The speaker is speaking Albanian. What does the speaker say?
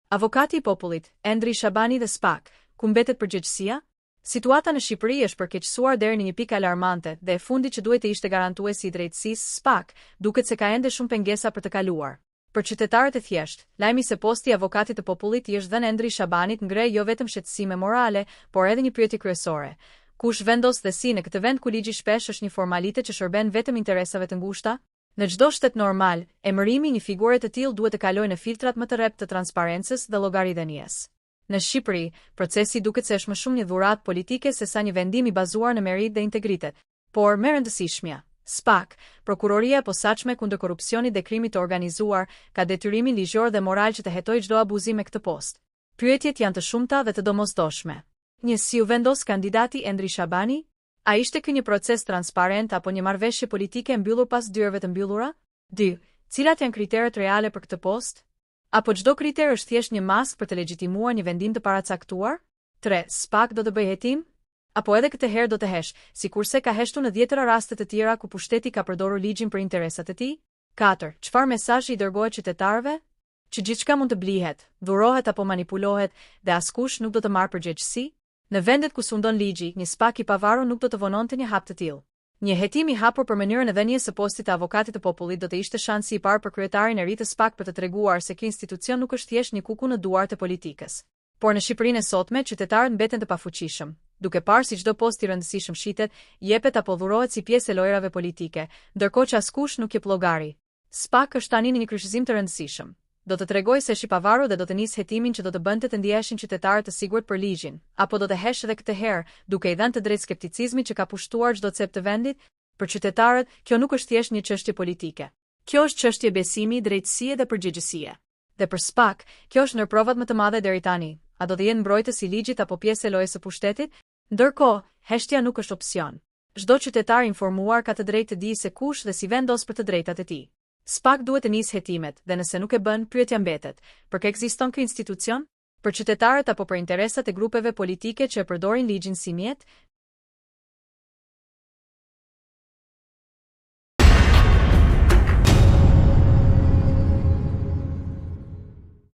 Avokati i popullit, Endri Shabani dhe SPAK, ku mbetet përgjegjësia? Situata në Shqipëri është përkeqësuar deri në një pikë alarmante dhe e fundit që duhet të ishte garantuesi i drejtësisë SPAK, duket se ka ende shumë pengesa për të kaluar. Për qytetarët e thjeshtë, lajmi se posti i avokatit të popullit i është dhënë Endri Shabanit ngre jo vetëm shqetësime morale, por edhe një pyetje kryesore. Kush vendos dhe si në këtë vend ku ligji shpesh është një formalitet që shërben vetëm interesave të ngushta? Në çdo shtet normal, emërimi një figure të tillë duhet të kalojë në filtrat më të rreptë të transparencës dhe llogaridhënies. Në Shqipëri, procesi duket se është më shumë një dhuratë politike se sa një vendim i bazuar në merit dhe integritet. Por më rëndësishmja, SPAK, prokuroria e posaçme kundër korrupsionit dhe krimit të organizuar, ka detyrimin ligjor dhe moral që të hetojë çdo abuzim me këtë post. Pyetjet janë të shumta dhe të domosdoshme. 1. Si u vendos kandidati Endri Shabani? A ishte ky një proces transparent apo një marrëveshje politike e mbyllur pas dyrave të mbyllura? 2. Cilat janë kriteret reale për këtë post? Apo çdo kriter është thjesht një maskë për të legjitimuar një vendim të paracaktuar? 3. SPAK do të bëjë hetim? Apo edhe këtë herë do të hesh, sikurse ka heshtur në 10 raste të tjera ku pushteti ka përdorur ligjin për interesat e tij? 4. Çfarë mesazhi i dërgohet qytetarëve? Që gjithçka mund të blihet, dhurohet apo manipulohet dhe askush nuk do të marrë përgjegjësi? Në vendet ku sundon ligji, një SPAK i pavarur nuk do të vononte një hap të tillë. Një hetim i hapur për mënyrën e dhënies së postit të avokatit të popullit do të ishte shansi i parë për kryetarin e ri të SPAK për të treguar se ky institucion nuk është thjesht një kuku në duart e politikës. Por në Shqipërinë e sotme, qytetarët mbeten të pafuqishëm, duke parë si çdo post i rëndësishëm shitet, jepet apo dhurohet si pjesë e lojrave politike, ndërkohë që askush nuk jep llogari. SPAK është tani në një kryqëzim të rëndësishëm. Do të tregoj se është i pavarur dhe do të nisë hetimin që do të bënte të ndiheshin qytetarët të sigurt për ligjin, apo do të hesh edhe këtë herë, duke i dhënë të drejtë skepticizmit që ka pushtuar çdo cep të vendit. Për qytetarët, kjo nuk është thjesht një çështje politike. Kjo është çështje besimi, drejtësie dhe përgjegjësie. Dhe për SPAK, kjo është ndër provat më të mëdha deri tani. A do të jenë mbrojtës i ligjit apo pjesë e lojës së pushtetit? Ndërkohë, heshtja nuk është opsion. Çdo qytetar informuar ka të drejtë të dijë se kush dhe si vendos për të drejtat e tij. SPAK duhet të nisë hetimet dhe nëse nuk e bën, pyetja mbetet: për kë ekziston ky institucion? Për qytetarët apo për interesat e grupeve politike që e përdorin ligjin si mjet?